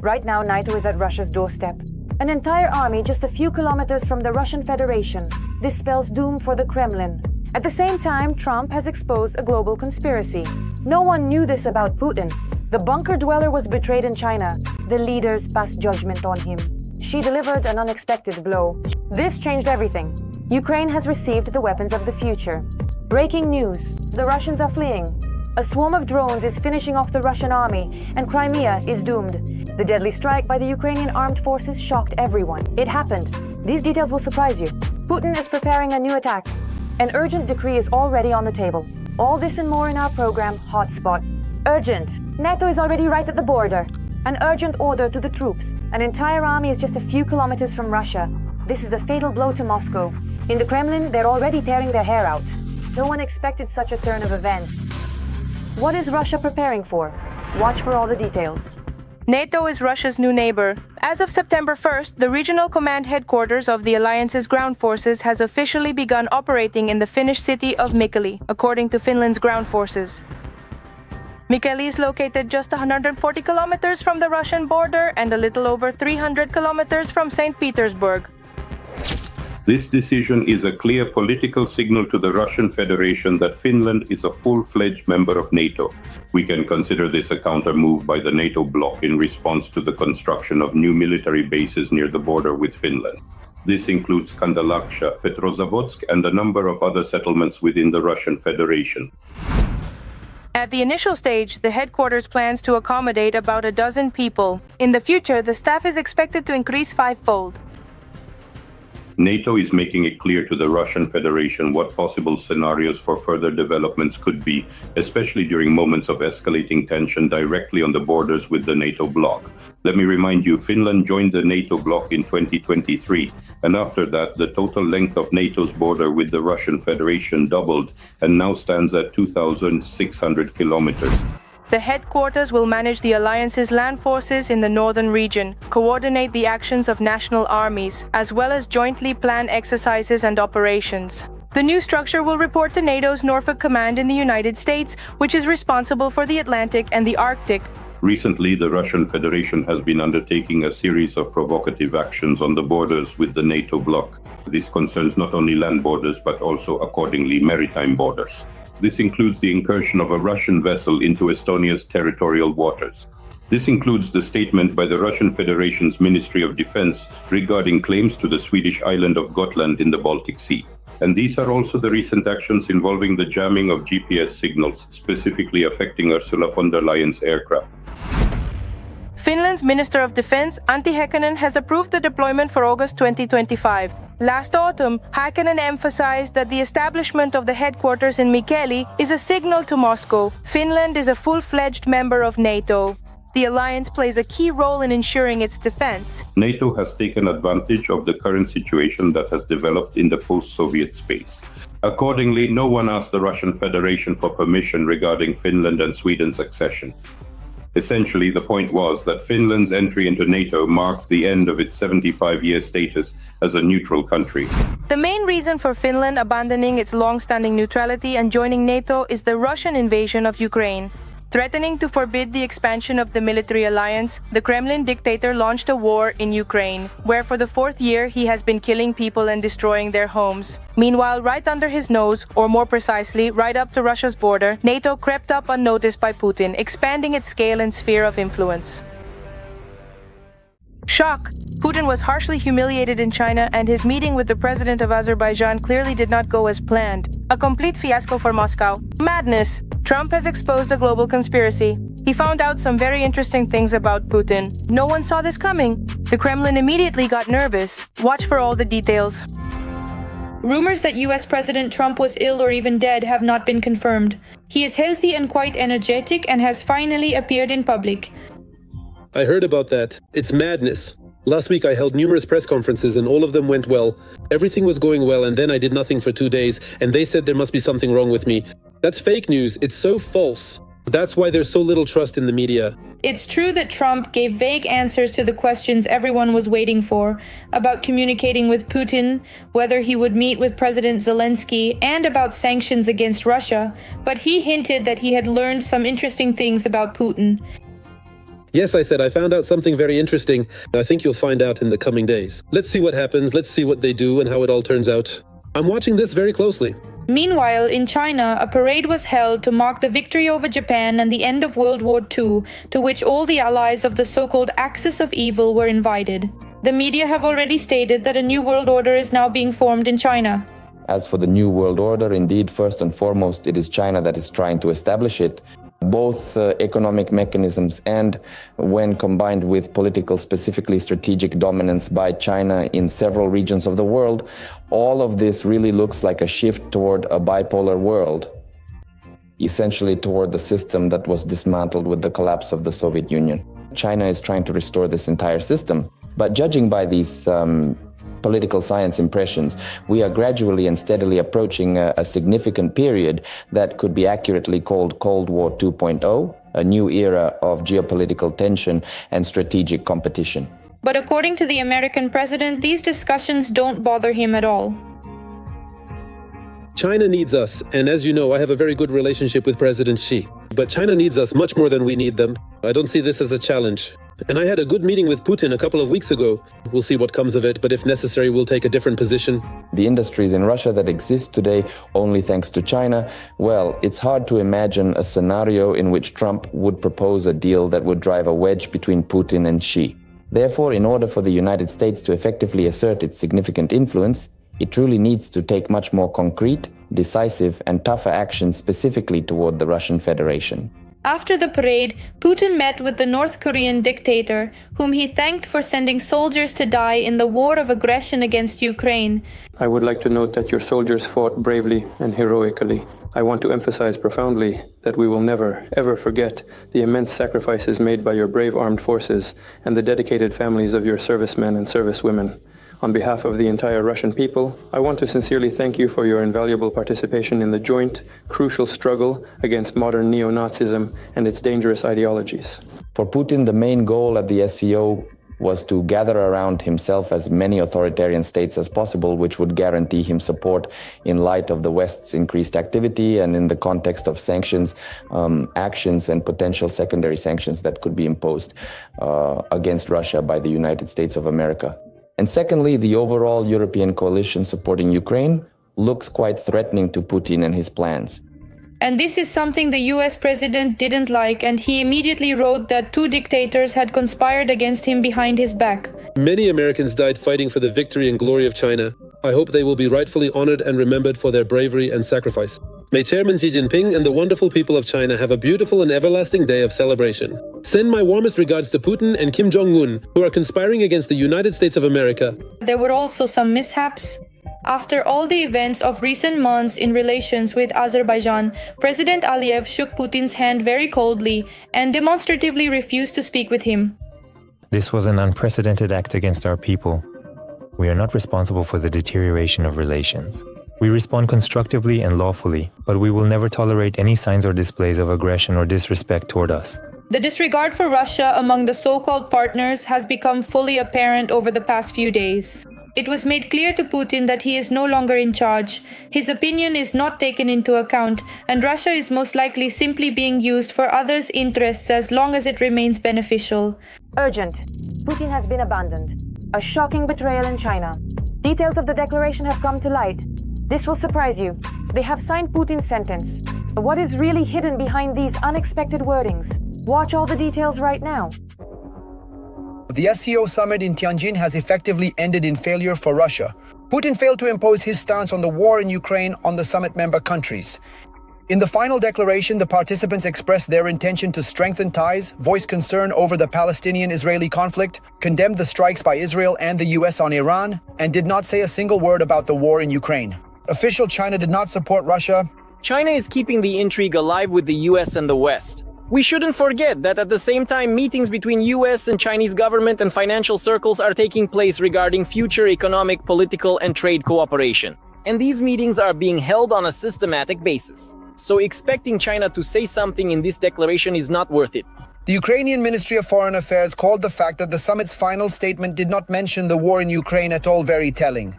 Right now, NATO is at Russia's doorstep. An entire army just a few kilometers from the Russian Federation. This spells doom for the Kremlin. At the same time, Trump has exposed a global conspiracy. No one knew this about Putin. The bunker dweller was betrayed in China. The leaders passed judgment on him. She delivered an unexpected blow. This changed everything. Ukraine has received the weapons of the future. Breaking news: the Russians are fleeing. A swarm of drones is finishing off the Russian army, and Crimea is doomed. The deadly strike by the Ukrainian Armed Forces shocked everyone. It happened. These details will surprise you. Putin is preparing a new attack. An urgent decree is already on the table. All this and more in our program, Hotspot. Urgent. NATO is already right at the border. An urgent order to the troops. An entire army is just a few kilometers from Russia. This is a fatal blow to Moscow. In the Kremlin, they're already tearing their hair out. No one expected such a turn of events. What is Russia preparing for? Watch for all the details. NATO is Russia's new neighbor. As of September 1st, the regional command headquarters of the alliance's ground forces has officially begun operating in the Finnish city of Mikkeli, according to Finland's ground forces. Mikkeli is located just 140 kilometers from the Russian border and a little over 300 kilometers from St. Petersburg. This decision is a clear political signal to the Russian Federation that Finland is a full-fledged member of NATO. We can consider this a counter-move by the NATO bloc in response to the construction of new military bases near the border with Finland. This includes Kandalaksha, Petrozavodsk, and a number of other settlements within the Russian Federation. At the initial stage, the headquarters plans to accommodate about a dozen people. In the future, the staff is expected to increase fivefold. NATO is making it clear to the Russian Federation what possible scenarios for further developments could be, especially during moments of escalating tension directly on the borders with the NATO bloc. Let me remind you, Finland joined the NATO bloc in 2023, and after that, the total length of NATO's border with the Russian Federation doubled and now stands at 2,600 kilometers. The headquarters will manage the alliance's land forces in the northern region, coordinate the actions of national armies, as well as jointly plan exercises and operations. The new structure will report to NATO's Norfolk Command in the United States, which is responsible for the Atlantic and the Arctic. Recently, the Russian Federation has been undertaking a series of provocative actions on the borders with the NATO bloc. This concerns not only land borders, but also accordingly maritime borders. This includes the incursion of a Russian vessel into Estonia's territorial waters. This includes the statement by the Russian Federation's Ministry of Defense regarding claims to the Swedish island of Gotland in the Baltic Sea. And these are also the recent actions involving the jamming of GPS signals, specifically affecting Ursula von der Leyen's aircraft. Finland's Minister of Defense, Antti Häkkänen, has approved the deployment for August 2025. Last autumn, Häkkänen emphasized that the establishment of the headquarters in Mikkeli is a signal to Moscow. Finland is a full-fledged member of NATO. The alliance plays a key role in ensuring its defense. NATO has taken advantage of the current situation that has developed in the post-Soviet space. Accordingly, no one asked the Russian Federation for permission regarding Finland and Sweden's accession. Essentially, the point was that Finland's entry into NATO marked the end of its 75-year status as a neutral country. The main reason for Finland abandoning its long-standing neutrality and joining NATO is the Russian invasion of Ukraine. Threatening to forbid the expansion of the military alliance, the Kremlin dictator launched a war in Ukraine, where for the fourth year he has been killing people and destroying their homes. Meanwhile, right under his nose, or more precisely, right up to Russia's border, NATO crept up unnoticed by Putin, expanding its scale and sphere of influence. Shock! Putin was harshly humiliated in China, and his meeting with the president of Azerbaijan clearly did not go as planned. A complete fiasco for Moscow. Madness! Trump has exposed a global conspiracy. He found out some very interesting things about Putin. No one saw this coming. The Kremlin immediately got nervous. Watch for all the details. Rumors that US President Trump was ill or even dead have not been confirmed. He is healthy and quite energetic and has finally appeared in public. I heard about that. It's madness. Last week I held numerous press conferences and all of them went well. Everything was going well and then I did nothing for 2 days and they said there must be something wrong with me. That's fake news. It's so false. That's why there's so little trust in the media. It's true that Trump gave vague answers to the questions everyone was waiting for about communicating with Putin, whether he would meet with President Zelensky, and about sanctions against Russia, but he hinted that he had learned some interesting things about Putin. Yes, I said, I found out something very interesting. I think you'll find out in the coming days. Let's see what happens. Let's see what they do and how it all turns out. I'm watching this very closely. Meanwhile, in China, a parade was held to mark the victory over Japan and the end of World War II, to which all the allies of the so-called Axis of Evil were invited. The media have already stated that a new world order is now being formed in China. As for the new world order, indeed, first and foremost, it is China that is trying to establish it. Both economic mechanisms and when combined with political, specifically strategic dominance by China in several regions of the world, all of this really looks like a shift toward a bipolar world, essentially toward the system that was dismantled with the collapse of the Soviet Union. China is trying to restore this entire system, but judging by these political science impressions, we are gradually and steadily approaching a significant period that could be accurately called Cold War 2.0, a new era of geopolitical tension and strategic competition. But according to the American president, these discussions don't bother him at all. China needs us, and as you know, I have a very good relationship with President Xi. But China needs us much more than we need them. I don't see this as a challenge. And I had a good meeting with Putin a couple of weeks ago. We'll see what comes of it, but if necessary, we'll take a different position. The industries in Russia that exist today only thanks to China, well, it's hard to imagine a scenario in which Trump would propose a deal that would drive a wedge between Putin and Xi. Therefore, in order for the United States to effectively assert its significant influence, it truly needs to take much more concrete, decisive, and tougher action specifically toward the Russian Federation. After the parade, Putin met with the North Korean dictator, whom he thanked for sending soldiers to die in the war of aggression against Ukraine. I would like to note that your soldiers fought bravely and heroically. I want to emphasize profoundly that we will never, ever forget the immense sacrifices made by your brave armed forces and the dedicated families of your servicemen and servicewomen. On behalf of the entire Russian people, I want to sincerely thank you for your invaluable participation in the joint, crucial struggle against modern neo-Nazism and its dangerous ideologies. For Putin, the main goal at the SCO was to gather around himself as many authoritarian states as possible, which would guarantee him support in light of the West's increased activity and in the context of sanctions, actions and potential secondary sanctions that could be imposed against Russia by the United States of America. And secondly, the overall European coalition supporting Ukraine looks quite threatening to Putin and his plans. And this is something the US president didn't like, and he immediately wrote that two dictators had conspired against him behind his back. Many Americans died fighting for the victory and glory of China. I hope they will be rightfully honored and remembered for their bravery and sacrifice. May Chairman Xi Jinping and the wonderful people of China have a beautiful and everlasting day of celebration. Send my warmest regards to Putin and Kim Jong-un, who are conspiring against the United States of America. There were also some mishaps. After all the events of recent months in relations with Azerbaijan, President Aliyev shook Putin's hand very coldly and demonstratively refused to speak with him. This was an unprecedented act against our people. We are not responsible for the deterioration of relations. We respond constructively and lawfully, but we will never tolerate any signs or displays of aggression or disrespect toward us. The disregard for Russia among the so-called partners has become fully apparent over the past few days. It was made clear to Putin that he is no longer in charge, his opinion is not taken into account, and Russia is most likely simply being used for others' interests as long as it remains beneficial. Urgent. Putin has been abandoned. A shocking betrayal in China. Details of the declaration have come to light. This will surprise you. They have signed Putin's sentence. But what is really hidden behind these unexpected wordings? Watch all the details right now. The SCO summit in Tianjin has effectively ended in failure for Russia. Putin failed to impose his stance on the war in Ukraine on the summit member countries. In the final declaration, the participants expressed their intention to strengthen ties, voiced concern over the Palestinian-Israeli conflict, condemned the strikes by Israel and the US on Iran, and did not say a single word about the war in Ukraine. Official China did not support Russia. China is keeping the intrigue alive with the US and the West. We shouldn't forget that at the same time, meetings between US and Chinese government and financial circles are taking place regarding future economic, political, and trade cooperation. And these meetings are being held on a systematic basis. So expecting China to say something in this declaration is not worth it. The Ukrainian Ministry of Foreign Affairs called the fact that the summit's final statement did not mention the war in Ukraine at all very telling.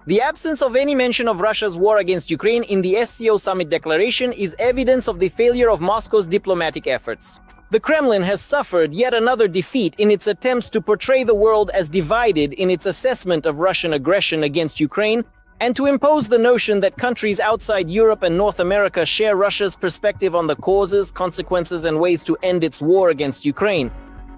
The absence of any mention of Russia's war against Ukraine in the SCO summit declaration is evidence of the failure of Moscow's diplomatic efforts. The Kremlin has suffered yet another defeat in its attempts to portray the world as divided in its assessment of Russian aggression against Ukraine, and to impose the notion that countries outside Europe and North America share Russia's perspective on the causes, consequences, and ways to end its war against Ukraine.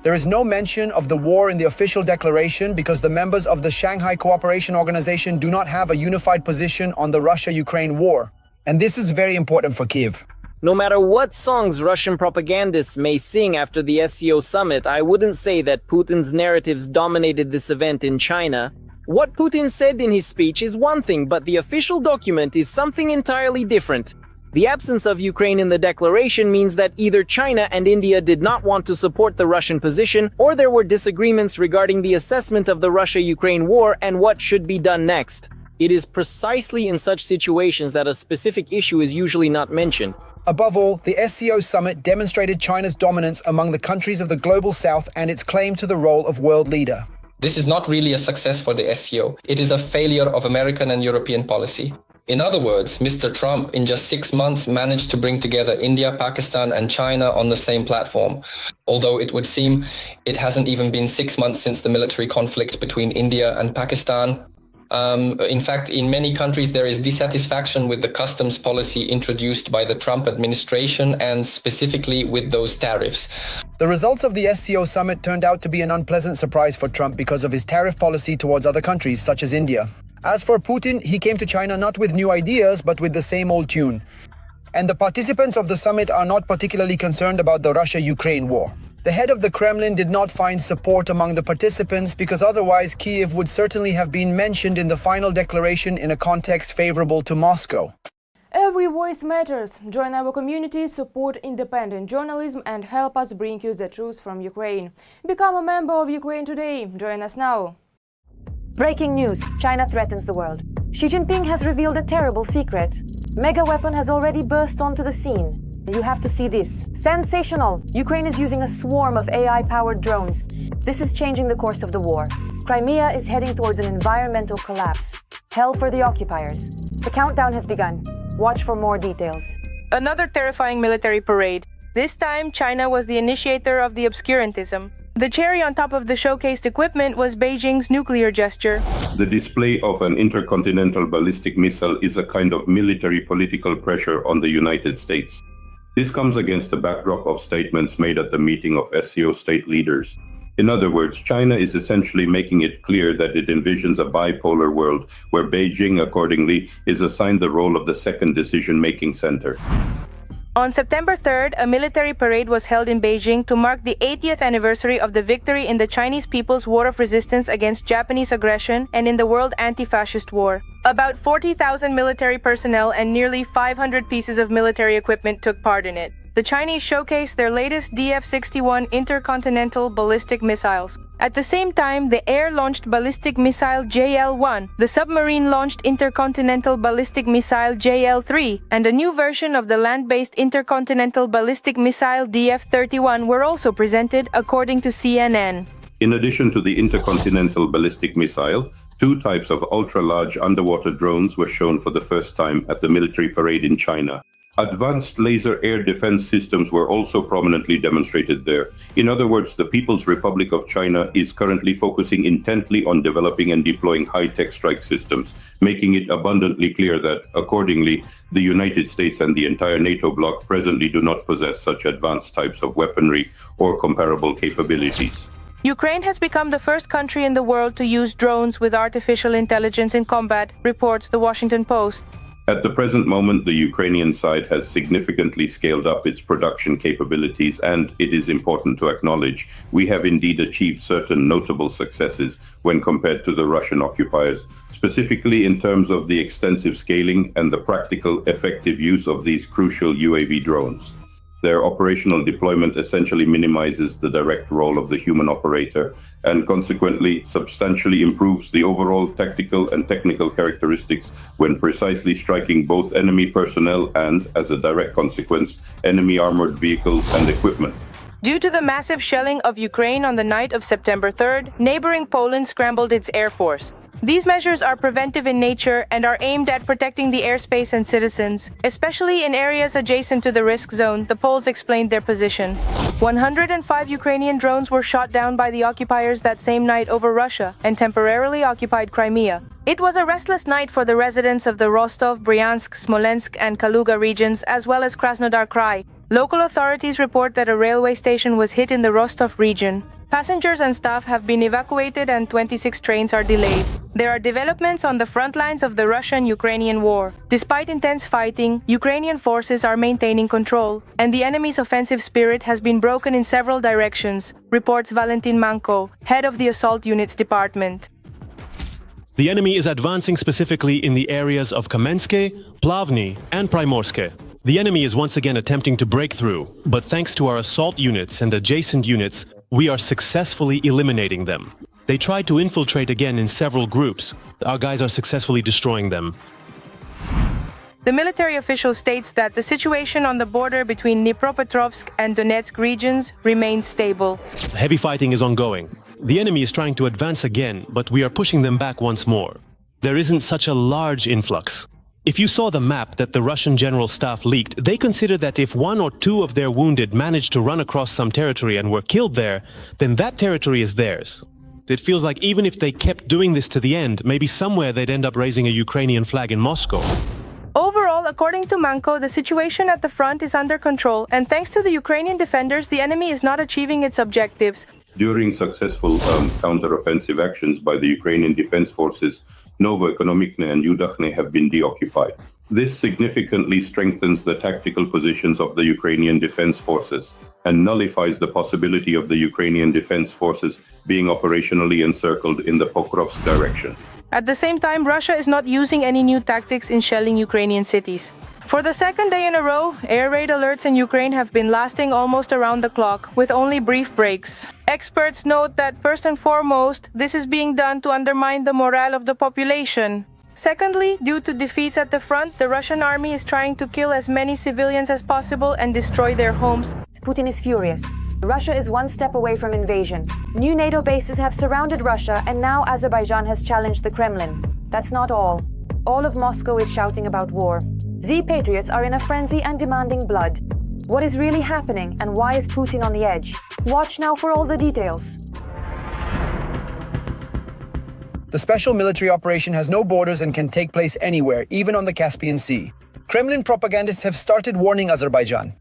There is no mention of the war in the official declaration because the members of the Shanghai Cooperation Organization do not have a unified position on the Russia-Ukraine war. And this is very important for Kyiv. No matter what songs Russian propagandists may sing after the SCO summit, I wouldn't say that Putin's narratives dominated this event in China. What Putin said in his speech is one thing, but the official document is something entirely different. The absence of Ukraine in the declaration means that either China and India did not want to support the Russian position, or there were disagreements regarding the assessment of the Russia-Ukraine war and what should be done next. It is precisely in such situations that a specific issue is usually not mentioned. Above all, the SCO summit demonstrated China's dominance among the countries of the global south and its claim to the role of world leader. This is not really a success for the SCO. It is a failure of American and European policy. In other words, Mr. Trump, in just 6 months, managed to bring together India, Pakistan, and China on the same platform. Although it would seem it hasn't even been 6 months since the military conflict between India and Pakistan. In fact, in many countries, there is dissatisfaction with the customs policy introduced by the Trump administration, and specifically with those tariffs. The results of the SCO summit turned out to be an unpleasant surprise for Trump because of his tariff policy towards other countries, such as India. As for Putin, he came to China not with new ideas, but with the same old tune. And the participants of the summit are not particularly concerned about the Russia-Ukraine war. The head of the Kremlin did not find support among the participants because otherwise Kyiv would certainly have been mentioned in the final declaration in a context favorable to Moscow. Every voice matters. Join our community, support independent journalism, and help us bring you the truth from Ukraine. Become a member of Ukraine today. Join us now. Breaking news. China threatens the world. Xi Jinping has revealed a terrible secret. Mega weapon has already burst onto the scene. You have to see this. Sensational! Ukraine is using a swarm of AI-powered drones. This is changing the course of the war. Crimea is heading towards an environmental collapse. Hell for the occupiers. The countdown has begun. Watch for more details. Another terrifying military parade. This time, China was the initiator of the obscurantism. The cherry on top of the showcased equipment was Beijing's nuclear gesture. The display of an intercontinental ballistic missile is a kind of military political pressure on the United States. This comes against the backdrop of statements made at the meeting of SCO state leaders. In other words, China is essentially making it clear that it envisions a bipolar world where Beijing, accordingly, is assigned the role of the second decision-making center. On September 3rd, a military parade was held in Beijing to mark the 80th anniversary of the victory in the Chinese People's War of Resistance against Japanese aggression and in the World Anti-Fascist War. About 40,000 military personnel and nearly 500 pieces of military equipment took part in it. The Chinese showcased their latest DF-61 intercontinental ballistic missiles. At the same time, the air-launched ballistic missile JL-1, the submarine-launched intercontinental ballistic missile JL-3, and a new version of the land-based intercontinental ballistic missile DF-31 were also presented, according to CNN. In addition to the intercontinental ballistic missile, 2 types of ultra-large underwater drones were shown for the first time at the military parade in China. Advanced laser air defense systems were also prominently demonstrated there. In other words, the People's Republic of China is currently focusing intently on developing and deploying high-tech strike systems, making it abundantly clear that, accordingly, the United States and the entire NATO bloc presently do not possess such advanced types of weaponry or comparable capabilities. Ukraine has become the first country in the world to use drones with artificial intelligence in combat, reports The Washington Post. At the present moment, the Ukrainian side has significantly scaled up its production capabilities, and it is important to acknowledge we have indeed achieved certain notable successes when compared to the Russian occupiers, specifically in terms of the extensive scaling and the practical, effective use of these crucial UAV drones. Their operational deployment essentially minimizes the direct role of the human operator and consequently substantially improves the overall tactical and technical characteristics when precisely striking both enemy personnel and, as a direct consequence, enemy armored vehicles and equipment. Due to the massive shelling of Ukraine on the night of September 3rd, neighboring Poland scrambled its air force. These measures are preventive in nature and are aimed at protecting the airspace and citizens, especially in areas adjacent to the risk zone, the Poles explained their position. 105 Ukrainian drones were shot down by the occupiers that same night over Russia and temporarily occupied Crimea. It was a restless night for the residents of the Rostov, Bryansk, Smolensk, and Kaluga regions, as well as Krasnodar Krai. Local authorities report that a railway station was hit in the Rostov region. Passengers and staff have been evacuated and 26 trains are delayed. There are developments on the front lines of the Russian-Ukrainian war. Despite intense fighting, Ukrainian forces are maintaining control, and the enemy's offensive spirit has been broken in several directions, reports Valentin Manko, head of the Assault Units Department. The enemy is advancing specifically in the areas of Kamenske, Plavny, and Primorske. The enemy is once again attempting to break through, but thanks to our assault units and adjacent units, we are successfully eliminating them. They tried to infiltrate again in several groups. Our guys are successfully destroying them. The military official states that the situation on the border between Dnipropetrovsk and Donetsk regions remains stable. Heavy fighting is ongoing. The enemy is trying to advance again, but we are pushing them back once more. There isn't such a large influx. If you saw the map that the Russian General Staff leaked, they consider that if one or two of their wounded managed to run across some territory and were killed there, then that territory is theirs. It feels like even if they kept doing this to the end, maybe somewhere they'd end up raising a Ukrainian flag in Moscow. Overall, according to Manko, the situation at the front is under control, and thanks to the Ukrainian defenders, the enemy is not achieving its objectives. During successful counter-offensive actions by the Ukrainian Defense Forces, Novoekonomikne and Yudakhne have been deoccupied. This significantly strengthens the tactical positions of the Ukrainian Defense Forces and nullifies the possibility of the Ukrainian Defense Forces being operationally encircled in the Pokrovsk direction. At the same time, Russia is not using any new tactics in shelling Ukrainian cities. For the second day in a row, air raid alerts in Ukraine have been lasting almost around the clock, with only brief breaks. Experts note that, first and foremost, this is being done to undermine the morale of the population. Secondly, due to defeats at the front, the Russian army is trying to kill as many civilians as possible and destroy their homes. Putin is furious. Russia is one step away from invasion. New NATO bases have surrounded Russia, and now Azerbaijan has challenged the Kremlin. That's not all. All of Moscow is shouting about war. Z-patriots are in a frenzy and demanding blood. What is really happening, and why is Putin on the edge? Watch now for all the details. The special military operation has no borders and can take place anywhere, even on the Caspian Sea. Kremlin propagandists have started warning Azerbaijan.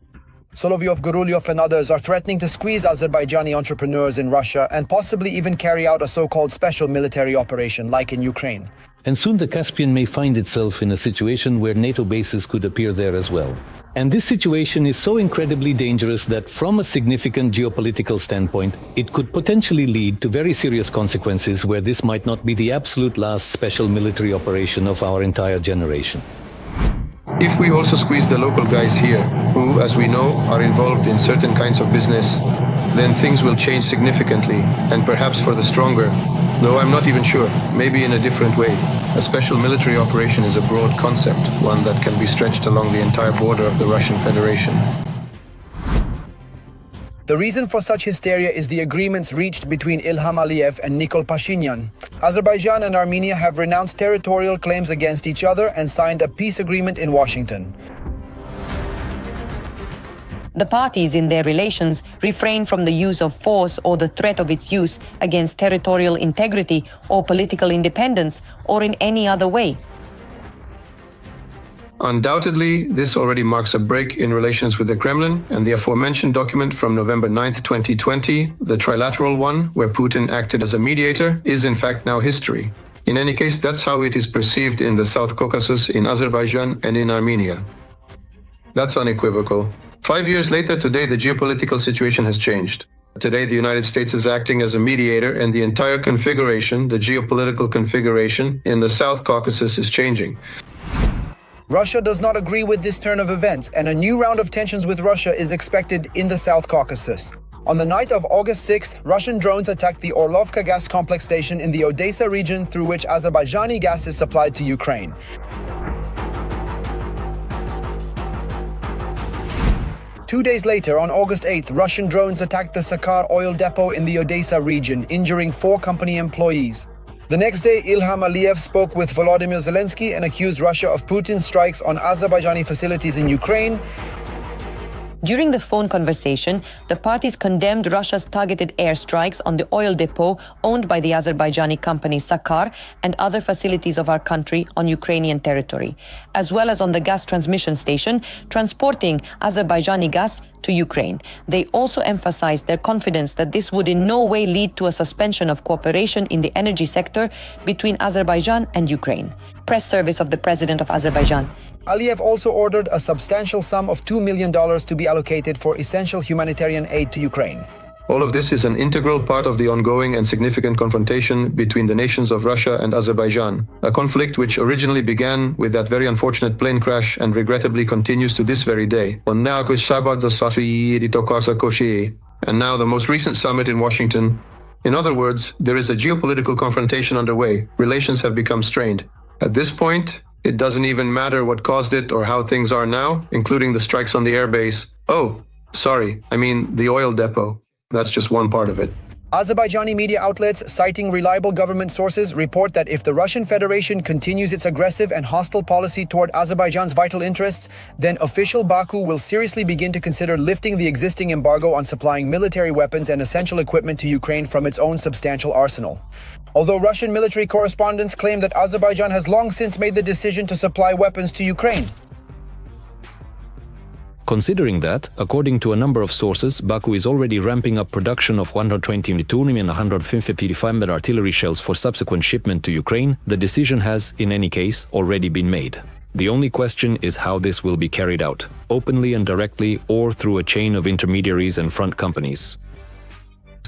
Solovyov, Gurulyov and others are threatening to squeeze Azerbaijani entrepreneurs in Russia and possibly even carry out a so-called special military operation like in Ukraine. And soon the Caspian may find itself in a situation where NATO bases could appear there as well. And this situation is so incredibly dangerous that from a significant geopolitical standpoint, it could potentially lead to very serious consequences where this might not be the absolute last special military operation of our entire generation. If we also squeeze the local guys here, who, as we know, are involved in certain kinds of business, then things will change significantly, and perhaps for the stronger. Though I'm not even sure, maybe in a different way. A special military operation is a broad concept, one that can be stretched along the entire border of the Russian Federation. The reason for such hysteria is the agreements reached between Ilham Aliyev and Nikol Pashinyan. Azerbaijan and Armenia have renounced territorial claims against each other and signed a peace agreement in Washington. The parties in their relations refrain from the use of force or the threat of its use against territorial integrity or political independence or in any other way. Undoubtedly, this already marks a break in relations with the Kremlin, and the aforementioned document from November 9, 2020, the trilateral one, where Putin acted as a mediator, is in fact now history. In any case, that's how it is perceived in the South Caucasus, in Azerbaijan, and in Armenia. That's unequivocal. 5 years later, today, the geopolitical situation has changed. Today, the United States is acting as a mediator, and the entire configuration, the geopolitical configuration in the South Caucasus is changing. Russia does not agree with this turn of events, and a new round of tensions with Russia is expected in the South Caucasus. On the night of August 6th, Russian drones attacked the Orlovka gas complex station in the Odessa region through which Azerbaijani gas is supplied to Ukraine. Two days later, on August 8th, Russian drones attacked the Sakar oil depot in the Odessa region, injuring 4 company employees. The next day, Ilham Aliyev spoke with Volodymyr Zelensky and accused Russia of Putin's strikes on Azerbaijani facilities in Ukraine. During the phone conversation, the parties condemned Russia's targeted airstrikes on the oil depot owned by the Azerbaijani company Sakar and other facilities of our country on Ukrainian territory, as well as on the gas transmission station transporting Azerbaijani gas to Ukraine. They also emphasized their confidence that this would in no way lead to a suspension of cooperation in the energy sector between Azerbaijan and Ukraine. Press service of the President of Azerbaijan. Aliyev also ordered a substantial sum of $2 million to be allocated for essential humanitarian aid to Ukraine. All of this is an integral part of the ongoing and significant confrontation between the nations of Russia and Azerbaijan, a conflict which originally began with that very unfortunate plane crash and regrettably continues to this very day. And now the most recent summit in Washington. In other words, there is a geopolitical confrontation underway. Relations have become strained. At this point, it doesn't even matter what caused it or how things are now, including the strikes on the airbase. Oh, sorry, I mean the oil depot. That's just one part of it. Azerbaijani media outlets, citing reliable government sources, report that if the Russian Federation continues its aggressive and hostile policy toward Azerbaijan's vital interests, then official Baku will seriously begin to consider lifting the existing embargo on supplying military weapons and essential equipment to Ukraine from its own substantial arsenal. Although Russian military correspondents claim that Azerbaijan has long since made the decision to supply weapons to Ukraine. Considering that, according to a number of sources, Baku is already ramping up production of 120 plutonium and 150 ppm artillery shells for subsequent shipment to Ukraine, the decision has, in any case, already been made. The only question is how this will be carried out, openly and directly, or through a chain of intermediaries and front companies.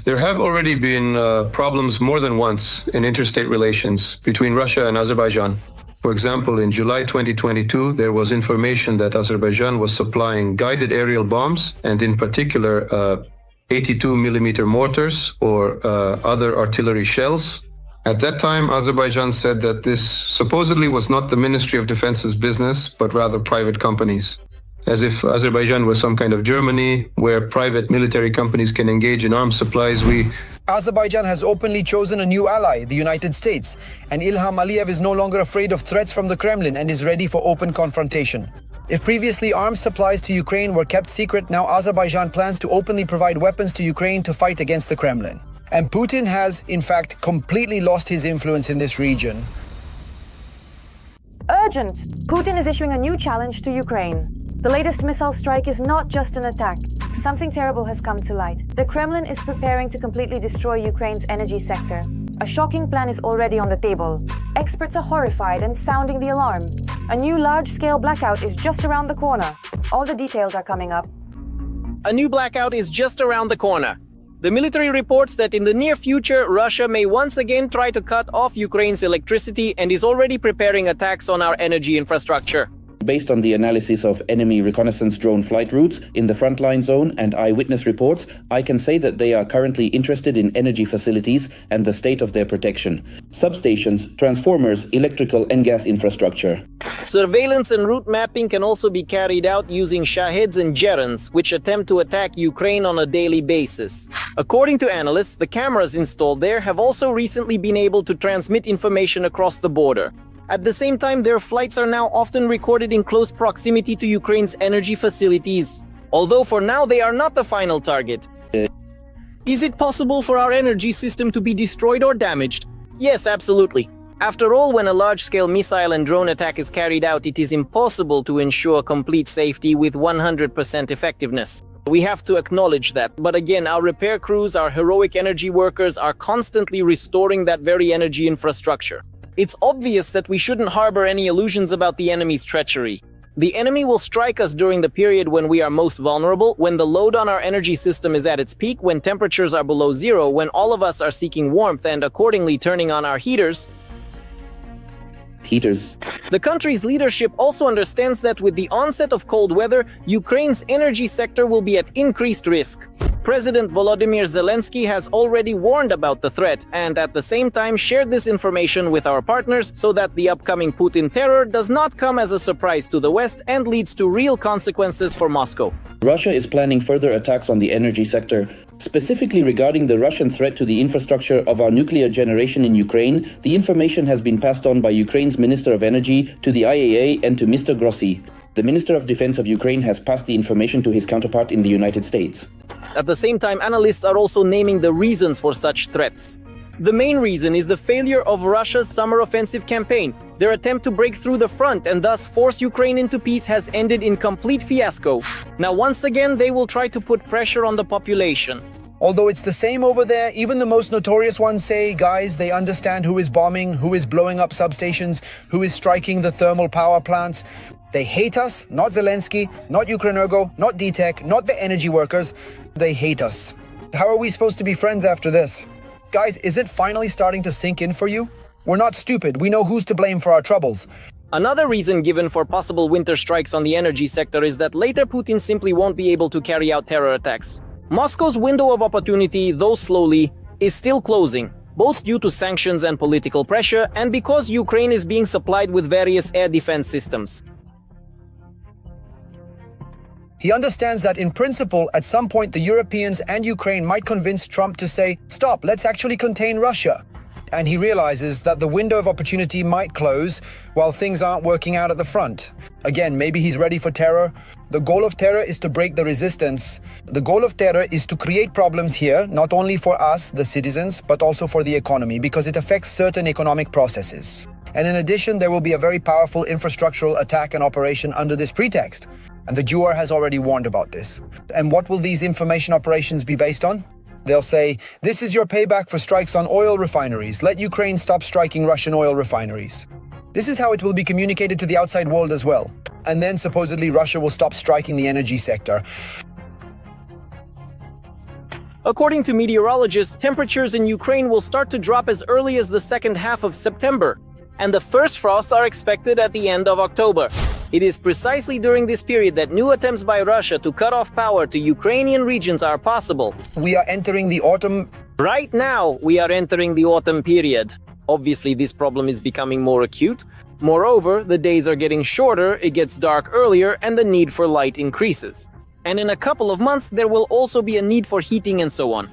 There have already been problems more than once in interstate relations between Russia and Azerbaijan. For example, in July 2022, there was information that Azerbaijan was supplying guided aerial bombs and in particular 82mm mortars or other artillery shells. At that time, Azerbaijan said that this supposedly was not the Ministry of Defense's business, but rather private companies. As if Azerbaijan was some kind of Germany where private military companies can engage in arms supplies. Azerbaijan has openly chosen a new ally, the United States, and Ilham Aliyev is no longer afraid of threats from the Kremlin and is ready for open confrontation. If previously arms supplies to Ukraine were kept secret, now Azerbaijan plans to openly provide weapons to Ukraine to fight against the Kremlin. And Putin has, in fact, completely lost his influence in this region. Urgent! Putin is issuing a new challenge to Ukraine. The latest missile strike is not just an attack. Something terrible has come to light. The Kremlin is preparing to completely destroy Ukraine's energy sector. A shocking plan is already on the table. Experts are horrified and sounding the alarm. A new large-scale blackout is just around the corner. All the details are coming up. A new blackout is just around the corner. The military reports that in the near future, Russia may once again try to cut off Ukraine's electricity and is already preparing attacks on our energy infrastructure. Based on the analysis of enemy reconnaissance drone flight routes in the frontline zone and eyewitness reports, I can say that they are currently interested in energy facilities and the state of their protection. Substations, transformers, electrical and gas infrastructure. Surveillance and route mapping can also be carried out using Shaheds and Gerons, which attempt to attack Ukraine on a daily basis. According to analysts, the cameras installed there have also recently been able to transmit information across the border. At the same time, their flights are now often recorded in close proximity to Ukraine's energy facilities. Although for now they are not the final target. Is it possible for our energy system to be destroyed or damaged? Yes, absolutely. After all, when a large-scale missile and drone attack is carried out, it is impossible to ensure complete safety with 100% effectiveness. We have to acknowledge that. But again, our repair crews, our heroic energy workers are constantly restoring that very energy infrastructure. It's obvious that we shouldn't harbor any illusions about the enemy's treachery. The enemy will strike us during the period when we are most vulnerable, when the load on our energy system is at its peak, when temperatures are below zero, when all of us are seeking warmth and accordingly turning on our heaters. The country's leadership also understands that with the onset of cold weather, Ukraine's energy sector will be at increased risk. President Volodymyr Zelensky has already warned about the threat and at the same time shared this information with our partners so that the upcoming Putin terror does not come as a surprise to the West and leads to real consequences for Moscow. Russia is planning further attacks on the energy sector. Specifically regarding the Russian threat to the infrastructure of our nuclear generation in Ukraine, the information has been passed on by Ukraine's Minister of Energy to the IAEA and to Mr. Grossi. The Minister of Defense of Ukraine has passed the information to his counterpart in the United States. At the same time, analysts are also naming the reasons for such threats. The main reason is the failure of Russia's summer offensive campaign. Their attempt to break through the front and thus force Ukraine into peace has ended in complete fiasco. Now, once again, they will try to put pressure on the population. Although it's the same over there, even the most notorious ones say, guys, they understand who is bombing, who is blowing up substations, who is striking the thermal power plants. They hate us, not Zelensky, not Ukrenergo, not DTEK, not the energy workers. They hate us. How are we supposed to be friends after this? Guys, is it finally starting to sink in for you? We're not stupid. We know who's to blame for our troubles. Another reason given for possible winter strikes on the energy sector is that later Putin simply won't be able to carry out terror attacks. Moscow's window of opportunity, though slowly, is still closing, both due to sanctions and political pressure, and because Ukraine is being supplied with various air defense systems. He understands that in principle, at some point, the Europeans and Ukraine might convince Trump to say, stop, let's actually contain Russia. And he realizes that the window of opportunity might close while things aren't working out at the front. Again, maybe he's ready for terror. The goal of terror is to break the resistance. The goal of terror is to create problems here, not only for us, the citizens, but also for the economy, because it affects certain economic processes. And in addition, there will be a very powerful infrastructural attack and operation under this pretext. And the Duer has already warned about this. And what will these information operations be based on? They'll say, this is your payback for strikes on oil refineries. Let Ukraine stop striking Russian oil refineries. This is how it will be communicated to the outside world as well. And then supposedly Russia will stop striking the energy sector. According to meteorologists, temperatures in Ukraine will start to drop as early as the second half of September. And the first frosts are expected at the end of October. It is precisely during this period that new attempts by Russia to cut off power to Ukrainian regions are possible. We are entering the autumn. Right now, we are entering the autumn period. Obviously, this problem is becoming more acute. Moreover, the days are getting shorter, it gets dark earlier, and the need for light increases. And in a couple of months, there will also be a need for heating and so on.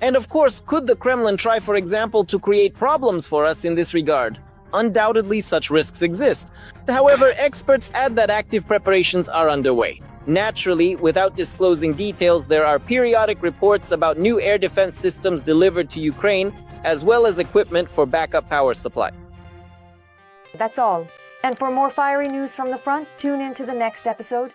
And of course, could the Kremlin try, for example, to create problems for us in this regard? Undoubtedly, such risks exist. However, experts add that active preparations are underway. Naturally, without disclosing details, there are periodic reports about new air defense systems delivered to Ukraine, as well as equipment for backup power supply. That's all. And for more fiery news from the front, tune in to the next episode.